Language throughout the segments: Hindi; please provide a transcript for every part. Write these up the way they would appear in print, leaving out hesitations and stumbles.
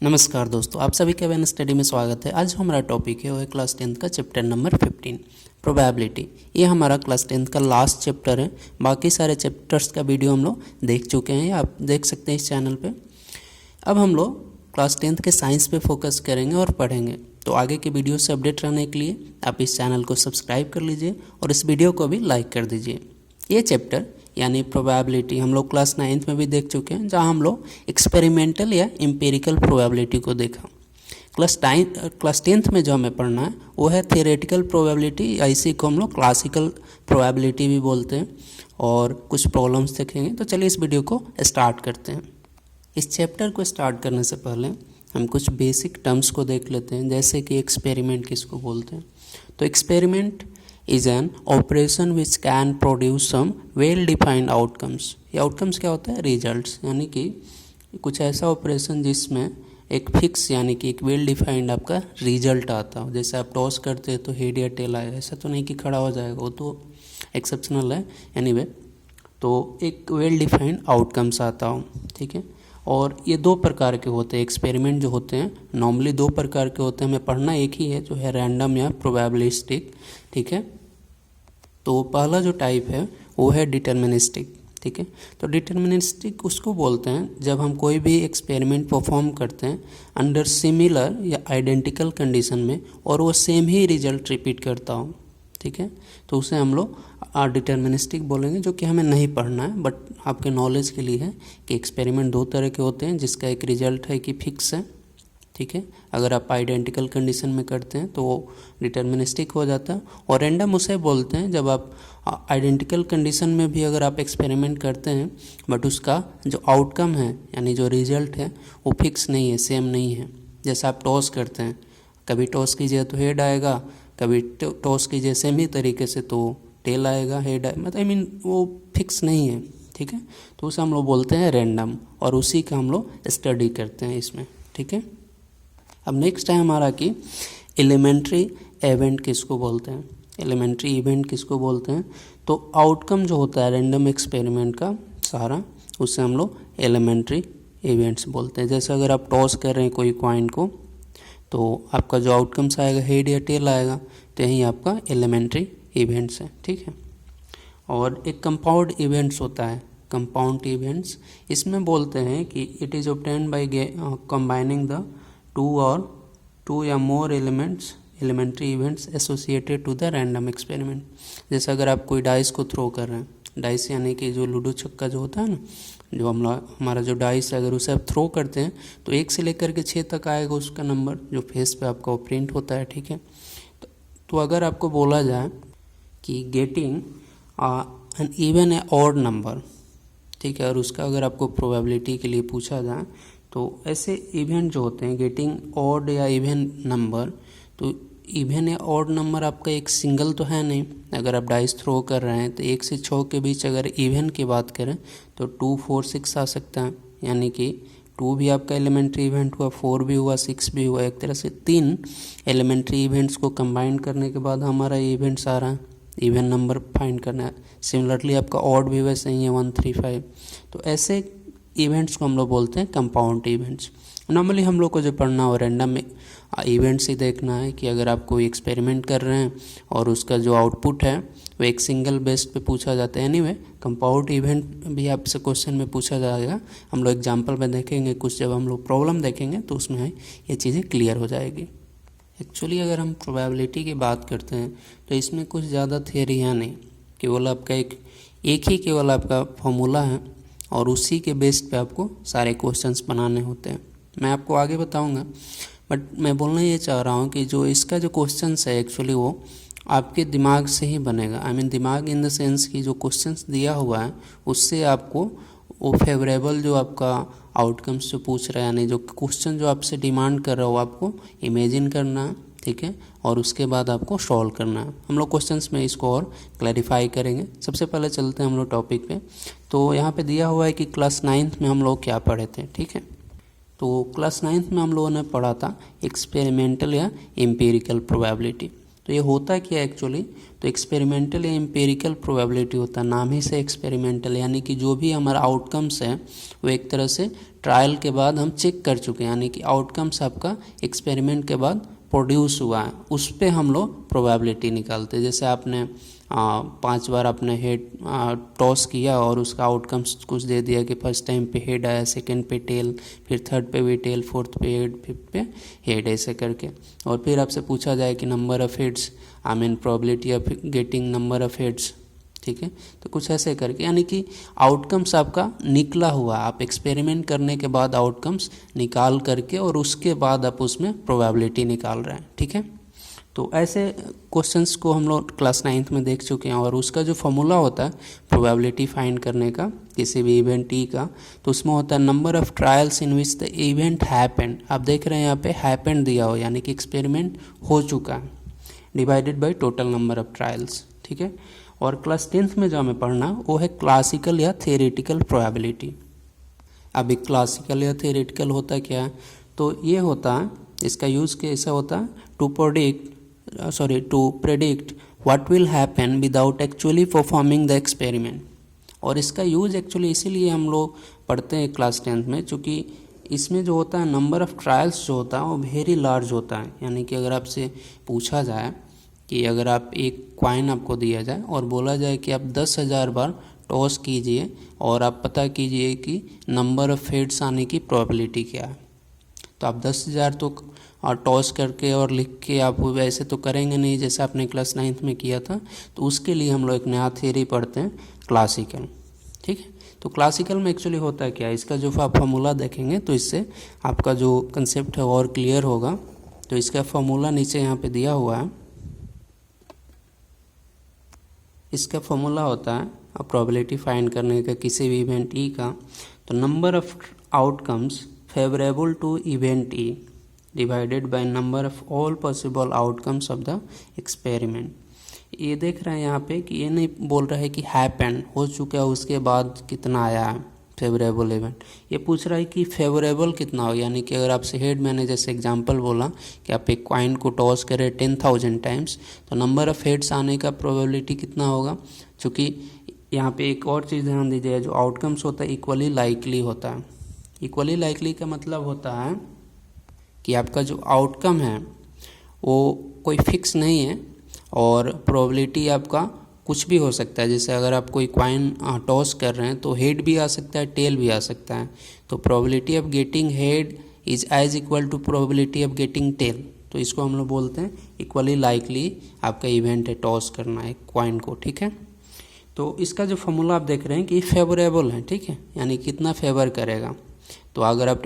नमस्कार दोस्तों, आप सभी का वेन स्टडी में स्वागत है। आज हमारा टॉपिक है वो है क्लास 10th का चैप्टर नंबर 15 प्रोबेबिलिटी। ये हमारा क्लास 10th का लास्ट चैप्टर है। बाकी सारे चैप्टर्स का वीडियो हम लोग देख चुके हैं, आप देख सकते हैं इस चैनल पे। अब हम लोग क्लास 10th के साइंस पे फोकस करेंगे और पढ़ेंगे। तो आगे के वीडियो से अपडेट रहने के लिए आप इस चैनल को सब्सक्राइब कर लीजिए और इस वीडियो को भी लाइक कर दीजिए। ये चैप्टर यानी प्रोबेबिलिटी हम लोग क्लास 9th में भी देख चुके हैं, जहाँ हम लोग एक्सपेरिमेंटल या एम्पिरिकल प्रोबेबिलिटी को देखा। क्लास 10th में जो हमें पढ़ना है वो है थियोरेटिकल प्रोबेबिलिटी, या इसी को हम लोग क्लासिकल प्रोबेबिलिटी भी बोलते हैं, और कुछ प्रॉब्लम्स देखेंगे। तो चलिए इस वीडियो को स्टार्ट करते हैं। इस चैप्टर को स्टार्ट करने से पहले हम कुछ बेसिक टर्म्स को देख लेते हैं, जैसे कि एक्सपेरिमेंट किसको बोलते हैं। तो experiment is an operation which can produce some well defined outcomes. ये आउटकम्स क्या होता है? रिजल्ट्स, यानी कि कुछ ऐसा ऑपरेशन जिसमें एक फिक्स यानी कि एक वेल डिफाइंड आपका रिजल्ट आता हो। जैसे आप टॉस करते हैं तो हेड या टेल आएगा, ऐसा तो नहीं कि खड़ा हो जाएगा, वो तो एक्सेप्शनल है। एनीवे, तो एक वेल डिफाइंड आउटकम्स आता हो, ठीक है। और ये दो प्रकार के होते हैं एक्सपेरिमेंट जो होते हैं, नॉर्मली दो प्रकार के होते हैं। हमें पढ़ना एक ही है, जो है रैंडम या प्रोबेबिलिस्टिक, ठीक है। तो पहला जो टाइप है वो है डिटर्मिनिस्टिक, ठीक है। तो डिटर्मिनिस्टिक उसको बोलते हैं जब हम कोई भी एक्सपेरिमेंट परफॉर्म करते हैं अंडर सिमिलर या आइडेंटिकल कंडीशन में और वो सेम ही रिजल्ट रिपीट करता हो, ठीक है। तो उसे हम लोग डिटर्मिनिस्टिक बोलेंगे, जो कि हमें नहीं पढ़ना है, बट आपके नॉलेज के लिए है कि एक्सपेरिमेंट दो तरह के होते हैं, जिसका एक रिजल्ट है कि फिक्स है, ठीक है। अगर आप आइडेंटिकल कंडीशन में करते हैं तो वो डिटर्मिनिस्टिक हो जाता है। और रैंडम उसे बोलते हैं जब आप आइडेंटिकल कंडीशन में भी अगर आप एक्सपेरिमेंट करते हैं बट उसका जो आउटकम है यानी जो रिजल्ट है वो फिक्स नहीं है, सेम नहीं है। जैसे आप टॉस करते हैं, कभी टॉस कीजिए तो हेड आएगा, कभी टॉस कीजिए सेम ही तरीके से तो टेल आएगा, हेड आएगा, मतलब आई मीन वो फिक्स नहीं है, ठीक है। तो उसे हम लोग बोलते हैं रैंडम, और उसी का हम लोग स्टडी करते हैं इसमें, ठीक है। अब नेक्स्ट है हमारा कि एलिमेंट्री इवेंट किसको बोलते हैं। एलिमेंट्री इवेंट किसको बोलते हैं? तो आउटकम जो होता है रैंडम एक्सपेरिमेंट का सारा, उससे हम लोग एलिमेंट्री इवेंट्स बोलते हैं। जैसे अगर आप टॉस कर रहे हैं कोई कॉइन को, तो आपका जो आउटकम्स आएगा हेड या टेल आएगा, तो यही आपका एलिमेंट्री इवेंट्स है, ठीक है। और एक कंपाउंड इवेंट्स होता है, कंपाउंड इवेंट्स, इसमें बोलते हैं कि it is obtained by combining the two या more elementary events associated to the random experiment. जैसे अगर आप कोई डाइस को थ्रो कर रहे हैं, डाइस यानी कि जो लूडो छक्का जो होता है ना, जो हमारा जो डाइस है, अगर उसे आप थ्रो करते हैं तो 1 से लेकर के 6 तक आएगा उसका नंबर, जो फेस पे आपका प्रिंट होता है, ठीक है। तो अगर आपको बोला जाए कि getting an even a odd number, ठीक है, और उसका अगर आपको प्रोबेबिलिटी के लिए पूछा जाए, तो ऐसे इवेंट जो होते हैं गेटिंग ऑड या इवन नंबर, तो इवन या ऑड नंबर आपका एक सिंगल तो है नहीं। अगर आप डाइस थ्रो कर रहे हैं तो 1 से 6 के बीच अगर इवन की बात करें तो 2, 4, 6 आ सकता है, यानी कि 2 भी आपका एलिमेंट्री इवेंट हुआ, 4 भी हुआ, 6 भी हुआ। एक तरह से 3 एलिमेंट्री इवेंट्स को कंबाइन करने के बाद हमारा इवेंट्स आ रहा है, इवन नंबर फाइंड करना है। सिमिलरली आपका ऑड भी वैसे ही है 1, 3, 5। तो ऐसे इवेंट्स को हम लोग बोलते हैं कंपाउंड इवेंट्स। नॉर्मली हम लोग को जो पढ़ना हो रैंडम इवेंट्स ही देखना है कि अगर आप कोई एक्सपेरिमेंट कर रहे हैं और उसका जो आउटपुट है वो एक सिंगल बेस पे पूछा जाता है। एनीवे, कंपाउंड इवेंट भी आपसे क्वेश्चन में पूछा जाएगा। हम लोग एग्जांपल में देखेंगे कुछ, जब हम लोग प्रॉब्लम देखेंगे तो उसमें ये चीज़ें क्लियर हो जाएगी। एक्चुअली अगर हम प्रोबेबिलिटी की बात करते हैं तो इसमें कुछ ज़्यादा थियरी है नहीं, केवल आपका एक ही केवल आपका फॉर्मूला है और उसी के बेस पे आपको सारे क्वेश्चंस बनाने होते हैं। मैं आपको आगे बताऊंगा, बट मैं बोलना ये चाह रहा हूँ कि जो इसका जो क्वेश्चंस है एक्चुअली वो आपके दिमाग से ही बनेगा। आई मीन दिमाग इन द सेंस कि जो क्वेश्चंस दिया हुआ है उससे आपको वो फेवरेबल जो आपका आउटकम्स जो पूछ रहा है, यानी जो क्वेश्चन जो आपसे डिमांड कर रहा है वो आपको इमेजिन करना है, ठीक है, और उसके बाद आपको सॉल्व करना है। हम लोग क्वेश्चंस में इसको और क्लैरिफाई करेंगे। सबसे पहले चलते हैं हम लोग टॉपिक पे। तो यहाँ पे दिया हुआ है कि क्लास 9th में हम लोग क्या पढ़े थे, ठीक है। तो क्लास 9th में हम लोगों ने पढ़ा था एक्सपेरिमेंटल या एम्पिरिकल प्रोबेबिलिटी। तो तो ये होता क्या एक्चुअली, तो एक्सपेरिमेंटल या एम्पेरिकल प्रोबेबिलिटी होता है, नाम ही से एक्सपेरिमेंटल, यानी कि जो भी हमारा आउटकम्स है वो एक तरह से ट्रायल के बाद हम चेक कर चुके हैं, यानी कि आउटकम्स आपका एक्सपेरिमेंट के बाद प्रोड्यूस हुआ है, उस पर हम लोग प्रोबेबिलिटी निकालते हैं। जैसे आपने 5 बार आपने हेड टॉस किया और उसका आउटकम्स कुछ दे दिया कि फर्स्ट टाइम पे हेड आया, सेकंड पे टेल, फिर थर्ड पे भी टेल, फोर्थ पे हेड, फिफ्थ पे हेड, ऐसे करके। और फिर आपसे पूछा जाए कि number of heads, I mean probability of getting number of heads, ठीक है, तो कुछ ऐसे करके, यानी कि आउटकम्स आपका निकला हुआ, आप एक्सपेरिमेंट करने के बाद आउटकम्स निकाल करके और उसके बाद आप उसमें प्रोबेबिलिटी निकाल रहे हैं, ठीक है। तो ऐसे क्वेश्चंस को हम लोग क्लास 9th में देख चुके हैं, और उसका जो फॉर्मूला होता है प्रोबेबिलिटी फाइंड करने का किसी भी इवेंट ई का, तो उसमें होता है number of trials in which the event happened. आप देख रहे हैं यहाँ पे हैपेंड दिया हो, यानी कि एक्सपेरिमेंट हो चुका है, divided by total number of trials, ठीक है। और क्लास 10th में जो हमें पढ़ना वो है क्लासिकल या थियोरेटिकल प्रोबेबिलिटी। अभी क्लासिकल या थियोरेटिकल होता क्या है, तो ये होता है, इसका यूज़ कैसा होता है, to predict what will happen without actually performing the experiment. और इसका यूज़ एक्चुअली इसीलिए हम लोग पढ़ते हैं क्लास 10th में, चूँकि इसमें जो होता है नंबर ऑफ ट्रायल्स जो होता है वो वेरी लार्ज होता है। यानी कि अगर आपसे पूछा जाए कि अगर आप एक कॉइन आपको दिया जाए और बोला जाए कि आप 10,000 बार टॉस कीजिए और आप पता कीजिए कि नंबर ऑफ हेड्स आने की प्रोबेबिलिटी क्या है, तो आप 10,000 तो टॉस करके और लिख के आप वैसे तो करेंगे नहीं जैसे आपने क्लास 9th में किया था। तो उसके लिए हम लोग एक नया थियरी पढ़ते हैं, क्लासिकल, ठीक है। तो क्लासिकल में एक्चुअली होता है क्या, इसका जो आप फार्मूला देखेंगे तो इससे आपका जो कंसेप्ट है और क्लियर होगा। तो इसका फार्मूला नीचे यहाँ पे दिया हुआ है। इसका फार्मूला होता है प्रोबेबिलिटी फाइंड करने का किसी भी इवेंट ई का, तो number of outcomes favourable to event E divided by number of all possible outcomes of the experiment. ये देख रहे हैं यहाँ पे कि ये नहीं बोल रहा है कि हैपेंड हो चुका है उसके बाद कितना आया है फेवरेबल इवेंट, ये पूछ रहा है कि फेवरेबल कितना हो। यानी कि अगर आपसे हेड, मैंने जैसे एग्जांपल बोला कि आप एक कॉइन को टॉस करें 10,000 टाइम्स, तो नंबर ऑफ हेड्स आने का प्रोबेबिलिटी कितना होगा। चूँकि यहाँ पे एक और चीज़ ध्यान दीजिए, जो आउटकम्स होता है इक्वली लाइकली होता है। इक्वली लाइकली का मतलब होता है कि आपका जो आउटकम है वो कोई फिक्स नहीं है और प्रोबेबिलिटी आपका कुछ भी हो सकता है। जैसे अगर आप कोई कॉइन टॉस कर रहे हैं तो हेड भी आ सकता है, टेल भी आ सकता है। तो probability of getting head is as equal to probability of getting tail. तो इसको हम लोग बोलते हैं इक्वली लाइकली आपका इवेंट है टॉस करना है कॉइन को, ठीक है। तो इसका जो फॉर्मूला आप देख रहे हैं कि फेवरेबल है, ठीक है, यानी कितना फेवर करेगा। तो अगर आप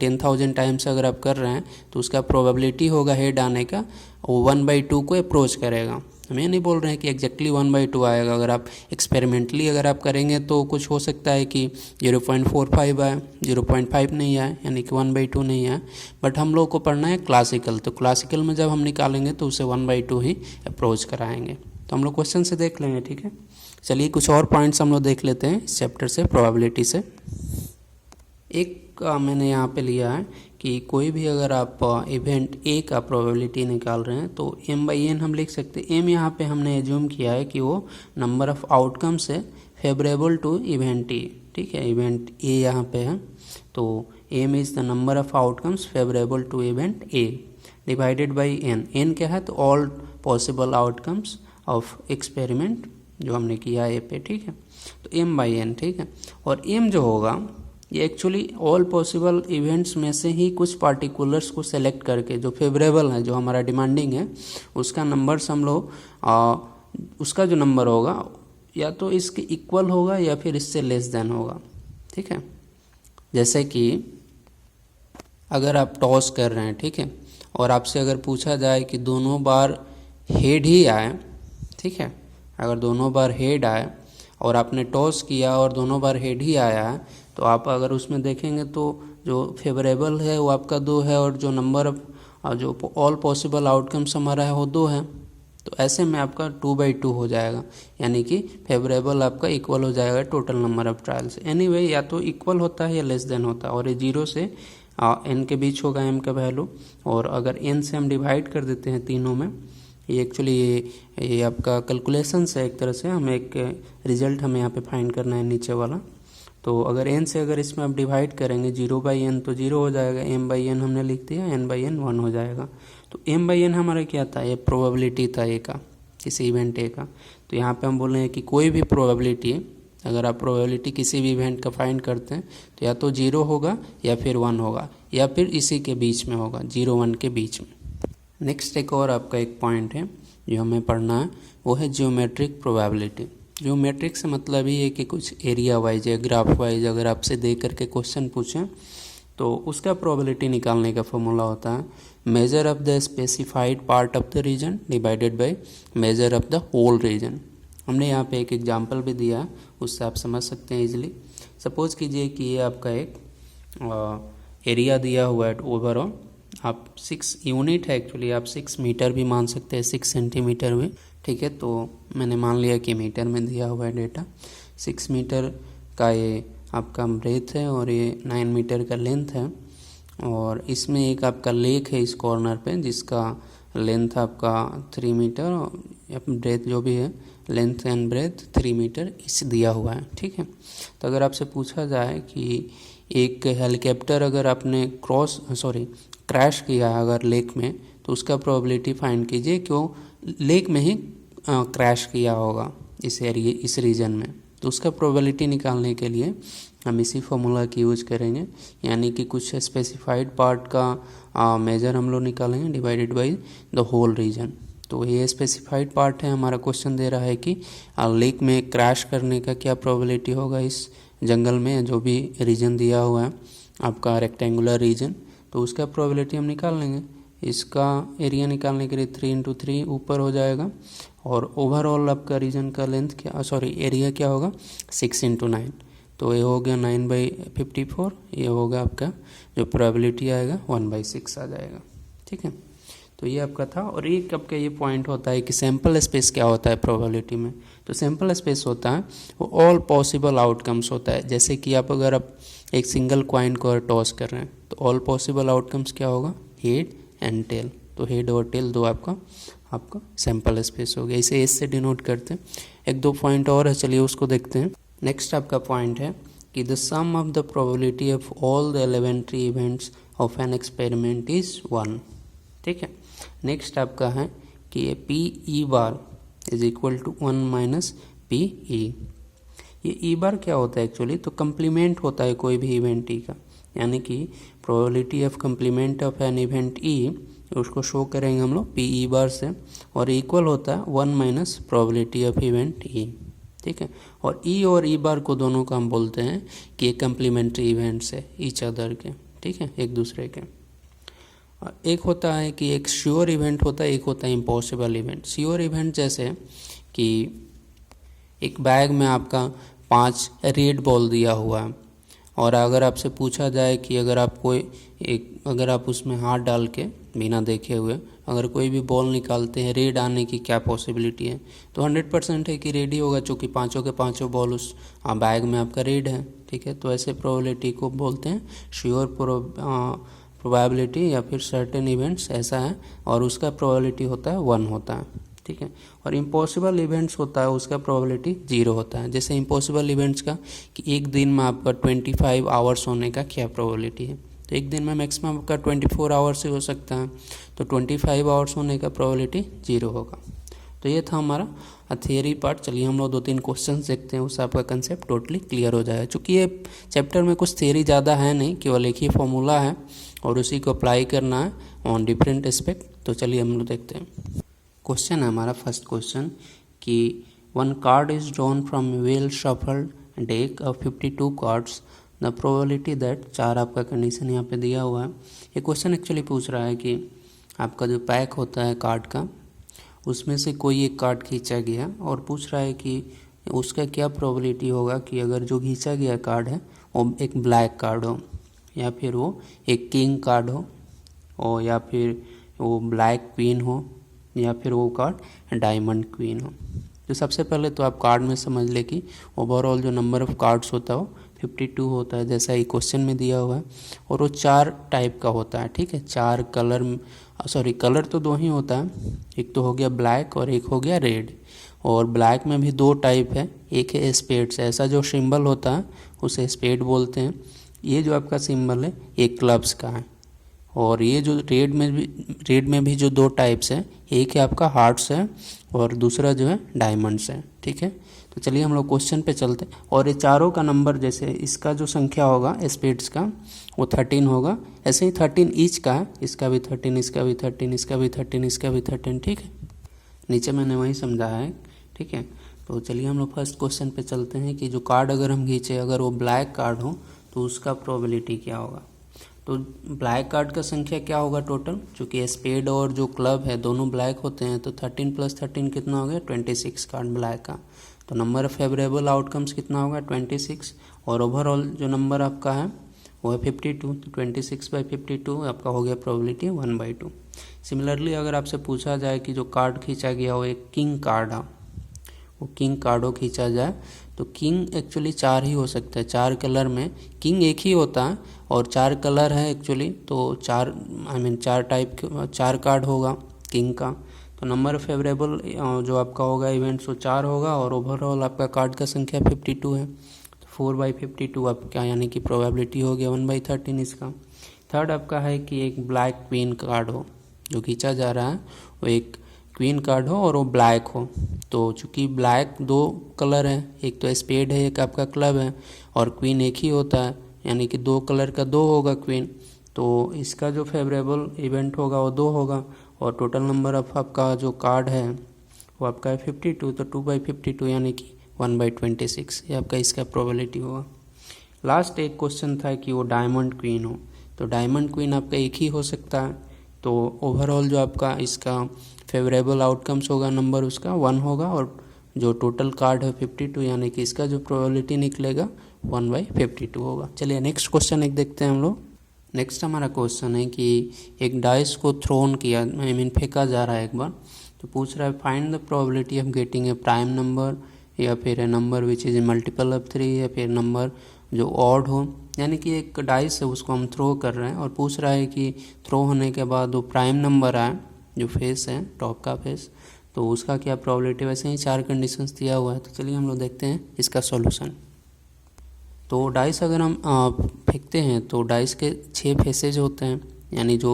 10,000 टाइम्स अगर आप कर रहे हैं तो उसका प्रोबेबिलिटी होगा हेड आने का, वो 1/2 को अप्रोच करेगा। हम ये नहीं बोल रहे हैं कि एग्जैक्टली 1/2 आएगा। अगर आप एक्सपेरिमेंटली अगर आप करेंगे तो कुछ हो सकता है कि 0.45 आए, 0.5 नहीं आए, यानी कि 1/2 नहीं आए। बट हम लोग को पढ़ना है क्लासिकल, तो क्लासिकल में जब हम निकालेंगे तो उसे 1/2 ही अप्रोच कराएंगे। तो हम लोग क्वेश्चन से देख लेंगे, ठीक है। चलिए कुछ और पॉइंट्स हम लोग देख लेते हैं इस चैप्टर से, प्रोबेबिलिटी से। एक मैंने यहाँ पे लिया है कि कोई भी अगर आप इवेंट ए का प्रोबेबिलिटी निकाल रहे हैं तो m/n हम लिख सकते हैं। m यहाँ पे हमने एज्यूम किया है कि वो नंबर ऑफ आउटकम्स है फेवरेबल टू इवेंट ए, ठीक है। इवेंट ए यहाँ पे है, तो m is the number of outcomes favourable to event A divided by n क्या है, तो all possible outcomes of experiment जो हमने किया है ए पे, ठीक है। तो m/n, ठीक है। और m जो होगा ये एक्चुअली ऑल पॉसिबल इवेंट्स में से ही कुछ पार्टिकुलर्स को सेलेक्ट करके जो फेवरेबल है, जो हमारा डिमांडिंग है, उसका नंबर्स हम लोग उसका जो नंबर होगा या तो इसके इक्वल होगा या फिर इससे लेस देन होगा, ठीक है। जैसे कि अगर आप टॉस कर रहे हैं, ठीक है, और आपसे अगर पूछा जाए कि दोनों बार हेड ही आए, ठीक है, अगर दोनों बार हेड आए और आपने टॉस किया और दोनों बार हेड ही आया है, तो आप अगर उसमें देखेंगे तो जो फेवरेबल है वो आपका 2 है और जो नंबर ऑफ जो ऑल पॉसिबल आउटकम्स हमारा है वो 2 है। तो ऐसे में आपका 2/2 हो जाएगा, यानी कि फेवरेबल आपका इक्वल हो जाएगा total number of trials. Anyway या तो इक्वल होता है या लेस देन होता है, और ये 0 से n के बीच होगा m का वैल्यू। और अगर n से हम डिवाइड कर देते हैं तीनों में, ये एक्चुअली ये आपका कैलकुलेशंस है एक तरह से, हमें एक रिजल्ट हमें यहाँ पे फाइंड करना है नीचे वाला। तो अगर n से अगर इसमें आप डिवाइड करेंगे 0/n तो 0 हो जाएगा, m/n हमने लिख दिया, n/n 1 हो जाएगा। तो m/n हमारा क्या था, ये प्रोबेबिलिटी था a का, किसी इवेंट a का। तो यहाँ पे हम बोल रहे हैं कि कोई भी प्रोबेबिलिटी, अगर आप प्रोबेबिलिटी किसी भी इवेंट का फाइंड करते हैं तो या तो 0 होगा या फिर 1 होगा या फिर इसी के बीच में होगा, 0-1 के बीच में। नेक्स्ट एक और आपका एक पॉइंट है जो हमें पढ़ना है, वो है जियोमेट्रिक प्रोबेबिलिटी। जियोमेट्रिक से मतलब ही है कि कुछ एरिया वाइज या ग्राफ वाइज अगर आपसे दे करके क्वेश्चन पूछें तो उसका प्रोबेबिलिटी निकालने का फॉर्मूला होता है measure of the specified part of the region divided by measure of the whole region. हमने यहाँ पे एक एग्जांपल भी दिया है, उससे आप समझ सकते हैं इजीली। सपोज कीजिए कि ये आपका एक एरिया दिया हुआ है ओवरऑल, आप 6 यूनिट है एक्चुअली, आप 6 मीटर भी मान सकते हैं, 6 सेंटीमीटर भी, ठीक है। तो मैंने मान लिया कि मीटर में दिया हुआ है डेटा। 6 मीटर का ये आपका ब्रेथ है और ये 9 मीटर का लेंथ है, और इसमें एक आपका लेक है इस कॉर्नर पे जिसका लेंथ आपका 3 मीटर और ब्रेथ जो भी है, लेंथ एंड ब्रेथ 3 मीटर इस दिया हुआ है, ठीक है। तो अगर आपसे पूछा जाए कि एक हेलीकॉप्टर अगर आपने क्रैश किया है अगर लेक में, तो उसका प्रोबेबिलिटी फाइंड कीजिए कि वो लेक में ही क्रैश किया होगा इस रीजन में। तो उसका प्रोबेबिलिटी निकालने के लिए हम इसी फॉर्मूला की यूज करेंगे, यानी कि कुछ स्पेसिफाइड पार्ट का मेजर हम लोग निकालेंगे divided by the whole region. तो ये स्पेसिफाइड पार्ट है, हमारा क्वेश्चन दे रहा है कि लेक में क्रैश करने का क्या प्रोबेबिलिटी होगा इस जंगल में, जो भी रीजन दिया हुआ है आपका रेक्टेंगुलर रीजन, तो उसका प्रोबेबिलिटी हम निकाल लेंगे। इसका एरिया निकालने के लिए 3 × 3 ऊपर हो जाएगा, और ओवरऑल आपका रीजन का लेंथ एरिया क्या होगा 6 × 9, तो ये हो गया 9/54। ये होगा आपका जो प्रोबेबिलिटी आएगा 1/6 आ जाएगा, ठीक है। तो ये आपका था। और एक आपका ये पॉइंट होता है कि सैम्पल स्पेस क्या होता है प्रोबेबिलिटी में। तो सैम्पल स्पेस होता है वो ऑल पॉसिबल आउटकम्स होता है। जैसे कि अगर आप एक सिंगल कॉइन को टॉस कर रहे हैं तो ऑल पॉसिबल आउटकम्स क्या होगा, हेड एंड टेल। तो हेड और टेल दो आपका सैम्पल स्पेस हो गया, इसे एस से डिनोट करते हैं। 1-2 पॉइंट और है, चलिए उसको देखते हैं। नेक्स्ट आपका पॉइंट है कि the sum of the probability of all the elementary events of an experiment is 1, ठीक है। नेक्स्ट आपका है कि ये P(E) is equal to 1 - P(E). ये E' क्या होता है एक्चुअली, तो कंप्लीमेंट होता है कोई भी इवेंट E का, यानी कि probability of complement of an event E, उसको शो करेंगे हम लोग P(E) से, और इक्वल होता है 1 - प्रोबेबिलिटी ऑफ इवेंट E, ठीक है। और E और E' को दोनों का हम बोलते हैं कि एक कंप्लीमेंट्री इवेंट्स है ईच अदर के, ठीक है, एक दूसरे के। एक होता है कि एक श्योर इवेंट होता है, एक होता है इम्पॉसिबल इवेंट। श्योर इवेंट जैसे कि एक बैग में आपका 5 रेड बॉल दिया हुआ है, और अगर आपसे पूछा जाए कि अगर आप उसमें हाथ डाल के बिना देखे हुए अगर कोई भी बॉल निकालते हैं, रेड आने की क्या पॉसिबिलिटी है, तो 100% है कि रेड ही होगा, चूँकि पाँचों के पाँचों बॉल उस बैग में आपका रेड है, ठीक है। तो ऐसे प्रोबेबिलिटी को बोलते हैं श्योर प्रोबेबिलिटी, या फिर सर्टेन इवेंट्स ऐसा है, और उसका प्रोबेबिलिटी होता है 1 होता है, ठीक है। और इम्पॉसिबल इवेंट्स होता है, उसका प्रोबेबिलिटी 0 होता है। जैसे इम्पॉसिबल इवेंट्स का कि एक दिन में आपका 25 आवर्स होने का क्या प्रोबेबिलिटी है, तो एक दिन में मैक्सिमम आपका 24 आवर्स ही हो सकता है, तो 25 आवर्स होने का प्रोबेबिलिटी 0 होगा। तो ये था हमारा थियरी पार्ट। चलिए हम लोग 2-3 क्वेश्चन देखते हैं, उससे आपका कंसेप्ट टोटली क्लियर हो जाएगा। चूँकि ये चैप्टर में कुछ थियरी ज़्यादा है नहीं, केवल एक ही फॉर्मूला है और उसी को अप्लाई करना है ऑन डिफरेंट एस्पेक्ट। तो चलिए हम लोग देखते हैं। क्वेश्चन है हमारा फर्स्ट क्वेश्चन कि 1 card is drawn from well shuffled deck of 52 cards, the probability that, 4 आपका कंडीशन यहाँ पे दिया हुआ है। ये क्वेश्चन एक्चुअली पूछ रहा है कि आपका जो पैक होता है कार्ड का, उसमें से कोई एक कार्ड खींचा गया और पूछ रहा है कि उसका क्या प्रोबेबिलिटी होगा कि अगर जो खींचा गया कार्ड है वो एक ब्लैक कार्ड हो, या फिर वो एक किंग कार्ड हो, और या फिर वो ब्लैक क्वीन हो, या फिर वो कार्ड डायमंड क्वीन हो। तो सबसे पहले तो आप कार्ड में समझ ले कि ओवरऑल जो नंबर ऑफ कार्ड्स होता है वो 52 होता है, जैसा ही क्वेश्चन में दिया हुआ है। और वो 4 टाइप का होता है, ठीक है। 4 कलर, कलर तो 2 ही होता है, एक तो हो गया ब्लैक और एक हो गया रेड। और ब्लैक में भी 2 टाइप है, एक है स्पेड्स, ऐसा जो सिंबल होता है उसे स्पेड बोलते हैं। ये जो आपका सिंबल है ये क्लब्स का है। और ये जो रेड में भी जो 2 टाइप्स हैं, एक है आपका हार्ट्स है और दूसरा जो है डायमंड्स है, ठीक है। तो चलिए हम लोग क्वेश्चन पे चलते हैं। और ये चारों का नंबर, जैसे इसका जो संख्या होगा स्पेड्स का वो 13 होगा, ऐसे ही 13 ईच का है, इसका भी 13, इसका भी 13, इसका भी 13, इसका भी 13, ठीक है। नीचे मैंने वही समझाया है, ठीक है। तो चलिए हम लोग फर्स्ट क्वेश्चन पे चलते हैं कि जो कार्ड अगर हम खींचे, अगर वो ब्लैक कार्ड हो तो उसका प्रोबेबिलिटी क्या होगा। तो ब्लैक कार्ड का संख्या क्या होगा टोटल, चूँकि स्पेड और जो क्लब है दोनों ब्लैक होते हैं, तो 13 + 13 कितना हो गया 26 कार्ड ब्लैक का। तो नंबर ऑफ फेवरेबल आउटकम्स कितना होगा 26, और ओवरऑल जो नंबर आपका है वो है 52, तो 26/52 आपका हो गया प्रोबेबिलिटी 1/2। सिमिलरली अगर आपसे पूछा जाए कि जो कार्ड खींचा गया वो एक किंग कार्ड है, वो किंग कार्डो खींचा जाए, तो किंग एक्चुअली 4 ही हो सकता है, 4 कलर में किंग एक ही होता है और 4 कलर है एक्चुअली, तो 4 टाइप के 4 कार्ड होगा किंग का। तो नंबर फेवरेबल जो आपका होगा इवेंट्स वो 4 होगा, और ओवरऑल आपका कार्ड का संख्या 52 है, तो 4/52 आपका यानी कि प्रोबेबिलिटी हो गया 1/13 इसका। थर्ड आपका है कि एक ब्लैक क्वीन कार्ड हो, जो खींचा जा रहा है वो एक क्वीन कार्ड हो और वो ब्लैक हो। तो चूँकि ब्लैक 2 कलर है, एक तो स्पेड है एक आपका क्लब है, और क्वीन एक ही होता है यानी कि 2 कलर का 2 होगा क्वीन, तो इसका जो फेवरेबल इवेंट होगा वो 2 होगा। और टोटल नंबर ऑफ आपका जो कार्ड है वो आपका है 52, तो 2/52 यानी कि 1/26, ये आपका इसका प्रोबेबिलिटी होगा। लास्ट एक क्वेश्चन था कि वो डायमंड क्वीन हो, तो डायमंड क्वीन आपका एक ही हो सकता है, तो ओवरऑल जो आपका इसका फेवरेबल आउटकम्स होगा नंबर उसका 1 होगा, और जो टोटल कार्ड है 52 यानी कि इसका जो प्रोबेबिलिटी निकलेगा 1/52 होगा। चलिए नेक्स्ट क्वेश्चन एक देखते हैं हम लोग। नेक्स्ट हमारा क्वेश्चन है कि एक डाइस को थ्रोन किया, फेंका जा रहा है एक बार, तो पूछ रहा है find the probability of getting a prime number, या फिर a number which is multiple of 3, या फिर नंबर जो ऑड हो। यानी कि एक डाइस है उसको हम थ्रो कर रहे हैं और पूछ रहा है कि थ्रो होने के बाद वो प्राइम नंबर आए, जो फेस है टॉप का फेस, तो उसका क्या प्रोबेबिलिटी। वैसे ही 4 कंडीशंस दिया हुआ है, तो चलिए हम लोग देखते हैं इसका सॉल्यूशन। तो डाइस अगर हम फेंकते हैं तो डाइस के 6 फेसेज होते हैं, यानी जो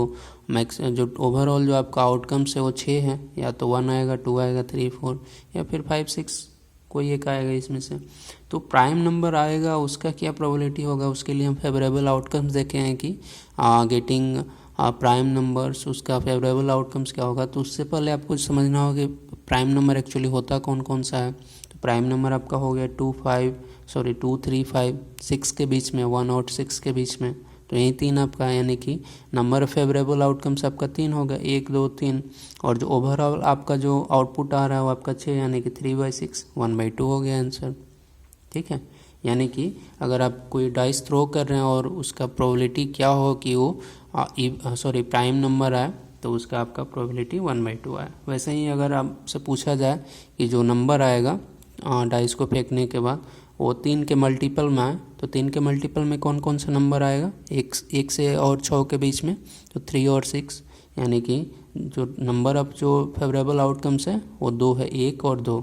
ओवरऑल जो आपका आउटकम्स है वो 6 है, या तो 1 आएगा, 2 आएगा, 3, 4 या फिर 5, 6 कोई एक आएगा इसमें से। तो प्राइम नंबर आएगा, उसका क्या प्रोबेबिलिटी होगा, उसके लिए हम फेवरेबल आउटकम्स देखे हैं कि गेटिंग प्राइम नंबर्स, उसका फेवरेबल आउटकम्स क्या होगा। तो उससे पहले आपको समझना होगा कि प्राइम नंबर एक्चुअली होता कौन कौन सा है। तो प्राइम नंबर आपका हो गया 2, 3, 5, 6 के बीच में, 1 और 6 के बीच में, तो यही 3 आपका है, यानी कि नंबर फेवरेबल आउटकम्स आपका 3 होगा, 1, 2, 3। और जो ओवरऑल आपका जो आउटपुट आ रहा है वो आपका 6, यानी कि 3/6, 1/2 हो गया आंसर, ठीक है। यानी कि अगर आप कोई डाइस थ्रो कर रहे हैं और उसका प्रोबेबिलिटी क्या हो कि वो प्राइम नंबर आए, तो उसका आपका प्रोबेबिलिटी 1/2 आए। वैसे ही अगर आपसे पूछा जाए कि जो नंबर आएगा डाइस को फेंकने के बाद वो 3 के मल्टीपल में आए, तो 3 के मल्टीपल में कौन कौन सा नंबर आएगा, 1 से और 6 के बीच में, तो 3 और 6, यानी कि जो नंबर ऑफ जो फेवरेबल आउटकम्स है वो 2 है, 1 और 2,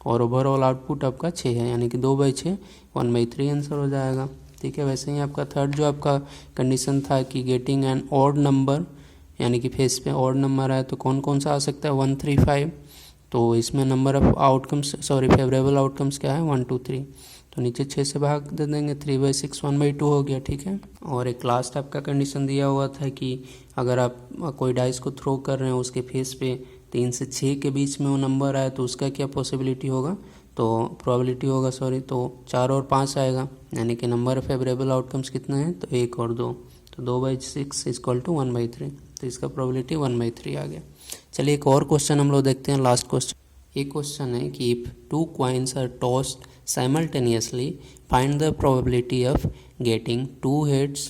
और ओवरऑल आउटपुट आपका 6 है, यानी कि 2/6, 1/3 आंसर हो जाएगा, ठीक है। वैसे ही आपका थर्ड जो आपका कंडीशन था कि गेटिंग एन ऑड नंबर, यानी कि फेस पे ऑड नंबर आए, तो कौन कौन सा आ सकता है 1, 3, 5, तो इसमें number of outcomes favourable outcomes क्या है 1, 2, 3, तो नीचे 6 से भाग दे देंगे, 3/6, 1/2 हो गया, ठीक है। और एक लास्ट आपका कंडीशन दिया हुआ था कि अगर आप कोई डाइस को थ्रो कर रहे हैं उसके फेस पे 3 से 6 के बीच में वो नंबर आए, तो उसका क्या पॉसिबिलिटी होगा, तो प्रोबेबिलिटी होगा तो 4 और 5 आएगा, यानी कि नंबर फेवरेबल आउटकम्स कितने हैं, तो 1 और 2, तो 2/6 = 1/3, तो इसका प्रोबेबिलिटी 1/3 आ गया। चलिए एक और क्वेश्चन हम लोग देखते हैं, लास्ट क्वेश्चन। एक क्वेश्चन है कि if 2 coins are tossed simultaneously find the probability of getting 2 heads।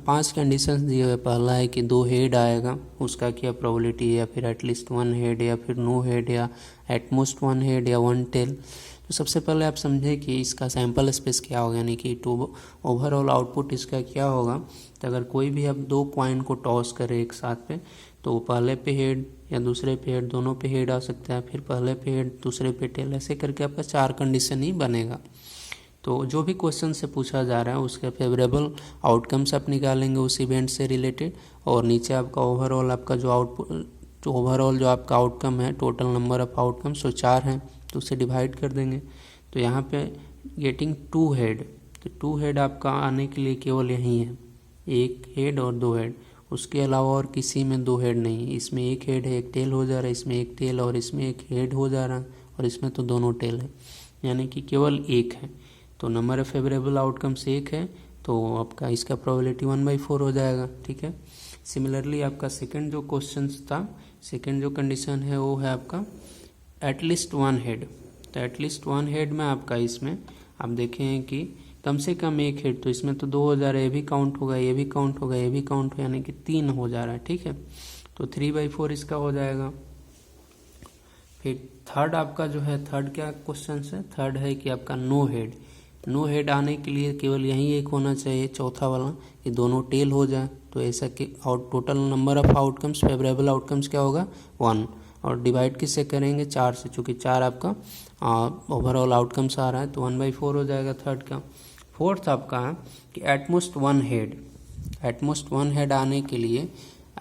5 conditions दिए हुए। पहला है कि 2 हेड आएगा, उसका क्या प्रोबेबिलिटी है, या फिर एटलीस्ट 1 हेड, या फिर नो हेड, या एटमोस्ट 1 हेड, या 1 टेल। तो सबसे पहले आप समझें कि इसका सैंपल स्पेस क्या होगा, यानी कि ओवरऑल आउटपुट इसका क्या होगा। तो अगर कोई भी आप दो कॉइन को टॉस करें एक साथ पे, तो पहले पे हेड या दूसरे पे हेड, दोनों पे हेड आ सकता है, फिर पहले पे हेड दूसरे पे टेल, ऐसे करके आपका 4 कंडीशन ही बनेगा। तो जो भी क्वेश्चन से पूछा जा रहा है उसके फेवरेबल आउटकम्स आप निकालेंगे उस इवेंट से रिलेटेड, और नीचे आपका ओवरऑल आपका जो ओवरऑल जो आपका आउटकम है, टोटल नंबर ऑफ आउटकम्स जो 4 हैं, तो उसे डिवाइड कर देंगे। तो यहाँ पे गेटिंग 2 हेड, तो 2 हेड आपका आने के लिए केवल यही है, 1 हेड और 2 हेड, उसके अलावा और किसी में 2 हेड नहीं। इसमें 1 हेड है, 1 टेल हो जा रहा है, इसमें 1 टेल और इसमें 1 हेड हो जा रहा है, और इसमें तो दोनों टेल है, यानी कि केवल 1 है। तो नंबर ऑफ फेवरेबल आउटकम्स 1 है, तो आपका इसका प्रोबेबिलिटी 1/4 हो जाएगा। ठीक है। सिमिलरली आपका सेकंड जो क्वेश्चन था, सेकंड जो कंडीशन है वो है आपका एटलीस्ट 1 हेड। तो एटलीस्ट 1 हेड में आपका इसमें आप देखें कि कम से कम 1 हेड, तो इसमें तो 2 हो जा रहा है, ये भी काउंट होगा, ये भी काउंट होगा, ये भी काउंट होगा, यानी कि 3 हो जा रहा है। ठीक है। तो 3/4 इसका हो जाएगा। फिर थर्ड आपका जो है, थर्ड क्या क्वेश्चन है, थर्ड है कि आपका नो हेड। नो हेड आने के लिए केवल यही एक होना चाहिए, चौथा वाला, कि दोनों टेल हो जाए। तो ऐसा कि total number of outcomes, favourable outcomes क्या होगा, 1, और डिवाइड किससे करेंगे, 4 से, चूँकि 4 आपका ओवरऑल आउटकम्स आ रहा है, तो 1/4 हो जाएगा थर्ड का। फोर्थ आपका है कि एटमोस्ट 1 हेड। एटमोस्ट 1 हेड आने के लिए,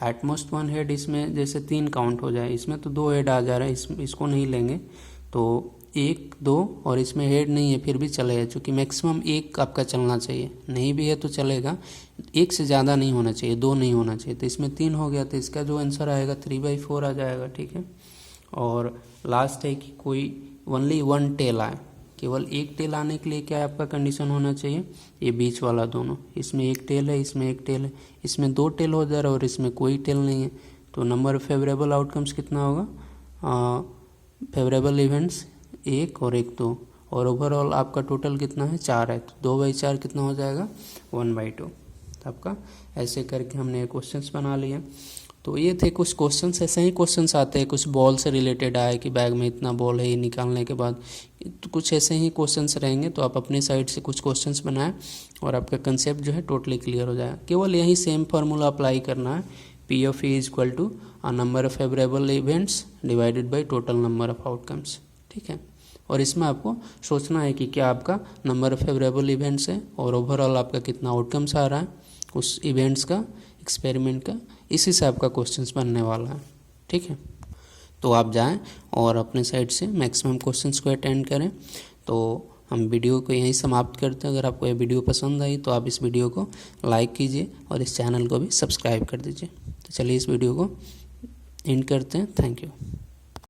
एटमोस्ट 1 हेड इसमें जैसे 3 काउंट हो जाए, इसमें तो 2 हेड आ जा रहा है, इसको नहीं लेंगे, तो 1, 2 और इसमें हेड नहीं है फिर भी चलेगा, क्योंकि मैक्सिमम 1 आपका चलना चाहिए, नहीं भी है तो चलेगा, 1 से ज़्यादा नहीं होना चाहिए, 2 नहीं होना चाहिए। तो इसमें 3 हो गया, तो इसका जो आंसर आएगा 3/4 आ जाएगा। ठीक है। और लास्ट है कि कोई ओनली 1 टेल आए, केवल 1 टेल आने के लिए क्या है आपका कंडीशन होना चाहिए, ये बीच वाला दोनों, इसमें 1 टेल है, इसमें 1 टेल है, इसमें 2 टेल हो जा रहा है और इसमें कोई टेल नहीं है। तो नंबर ऑफ फेवरेबल आउटकम्स कितना होगा, फेवरेबल इवेंट्स 1 और 1 2, और ओवरऑल आपका टोटल कितना है, 4 है, तो 2/4 कितना हो जाएगा, 1/2 आपका। ऐसे करके हमने क्वेश्चंस बना लिए। तो ये थे कुछ क्वेश्चंस, ऐसे ही क्वेश्चंस आते हैं, कुछ बॉल से रिलेटेड आए कि बैग में इतना बॉल है, ये निकालने के बाद, तो कुछ ऐसे ही क्वेश्चंस रहेंगे। तो आप अपने साइड से कुछ क्वेश्चंस बनाएं और आपका कंसेप्ट जो है टोटली क्लियर हो जाएगा। केवल यही सेम फार्मूला अप्लाई करना है, P of E equal to number of favourable events divided by total number of outcomes. ठीक है। और इसमें आपको सोचना है कि क्या आपका नंबर ऑफ फेवरेबल इवेंट्स है और ओवरऑल आपका कितना आउटकम्स आ रहा है उस इवेंट्स का, एक्सपेरिमेंट का, इसी से आपका क्वेश्चंस बनने वाला है। ठीक है। तो आप जाएं और अपने साइड से मैक्सिमम क्वेश्चंस को अटेंड करें। तो हम वीडियो को यहीं समाप्त करते हैं। अगर आपको ये वीडियो पसंद आई तो आप इस वीडियो को लाइक कीजिए और इस चैनल को भी सब्सक्राइब कर दीजिए। तो चलिए इस वीडियो को एंड करते हैं। Thank you.